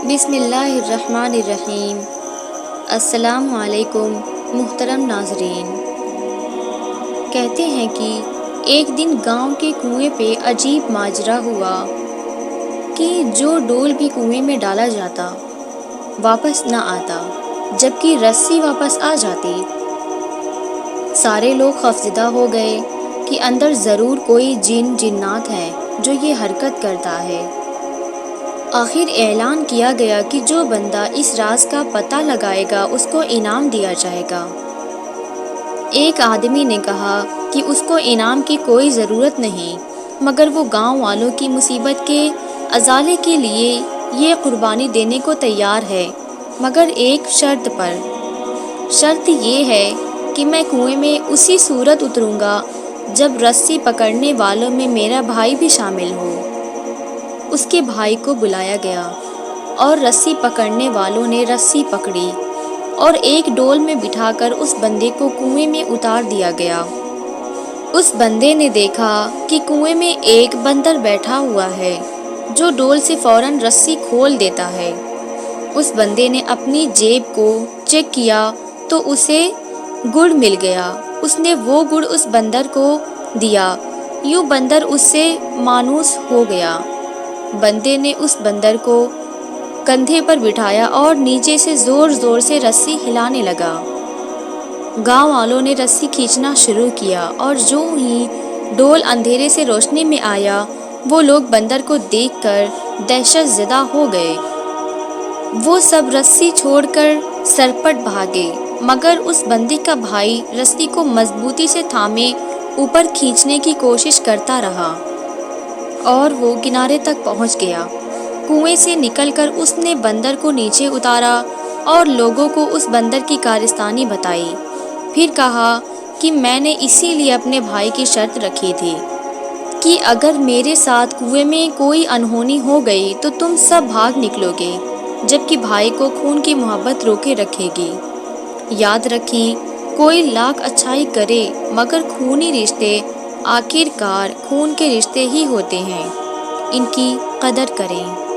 بسم اللہ الرحمن الرحیم۔ السلام علیکم محترم ناظرین۔ کہتے ہیں کہ ایک دن گاؤں کے کنویں پہ عجیب ماجرا ہوا کہ جو ڈول بھی کنویں میں ڈالا جاتا واپس نہ آتا، جبکہ رسی واپس آ جاتی۔ سارے لوگ خوفزدہ ہو گئے کہ اندر ضرور کوئی جنات ہے جو یہ حرکت کرتا ہے۔ آخر اعلان کیا گیا کہ جو بندہ اس راز کا پتہ لگائے گا اس کو انعام دیا جائے گا۔ ایک آدمی نے کہا کہ اس کو انعام کی کوئی ضرورت نہیں، مگر وہ گاؤں والوں کی مصیبت کے ازالے کے لیے یہ قربانی دینے کو تیار ہے، مگر ایک شرط پر۔ شرط یہ ہے کہ میں کنویں میں اسی صورت اتروں گا جب رسی پکڑنے والوں میں میرا بھائی بھی شامل ہو۔ اس کے بھائی کو بلایا گیا اور رسی پکڑنے والوں نے رسی پکڑی اور ایک ڈول میں بٹھا کر اس بندے کو کنویں میں اتار دیا گیا۔ اس بندے نے دیکھا کہ کنویں میں ایک بندر بیٹھا ہوا ہے جو ڈول سے فوراً رسی کھول دیتا ہے۔ اس بندے نے اپنی جیب کو چیک کیا تو اسے گڑ مل گیا۔ اس نے وہ گڑ اس بندر کو دیا، یوں بندر اس سے مانوس ہو گیا۔ بندے نے اس بندر کو کندھے پر بٹھایا اور نیچے سے زور زور سے رسی ہلانے لگا۔ گاؤں والوں نے رسی کھینچنا شروع کیا اور جو ہی ڈول اندھیرے سے روشنی میں آیا، وہ لوگ بندر کو دیکھ کر دہشت زدہ ہو گئے۔ وہ سب رسی چھوڑ کر سرپٹ بھاگے، مگر اس بندے کا بھائی رسی کو مضبوطی سے تھامے اوپر کھینچنے کی کوشش کرتا رہا اور وہ کنارے تک پہنچ گیا۔ کنویں سے نکل کر اس نے بندر کو نیچے اتارا اور لوگوں کو اس بندر کی کارستانی بتائی۔ پھر کہا کہ میں نے اسی لیے اپنے بھائی کی شرط رکھی تھی کہ اگر میرے ساتھ کنویں میں کوئی انہونی ہو گئی تو تم سب بھاگ نکلو گے، جبکہ بھائی کو خون کی محبت روکے رکھے گی۔ یاد رکھی، کوئی لاکھ اچھائی کرے مگر خونی رشتے آخر کار خون کے رشتے ہی ہوتے ہیں، ان کی قدر کریں۔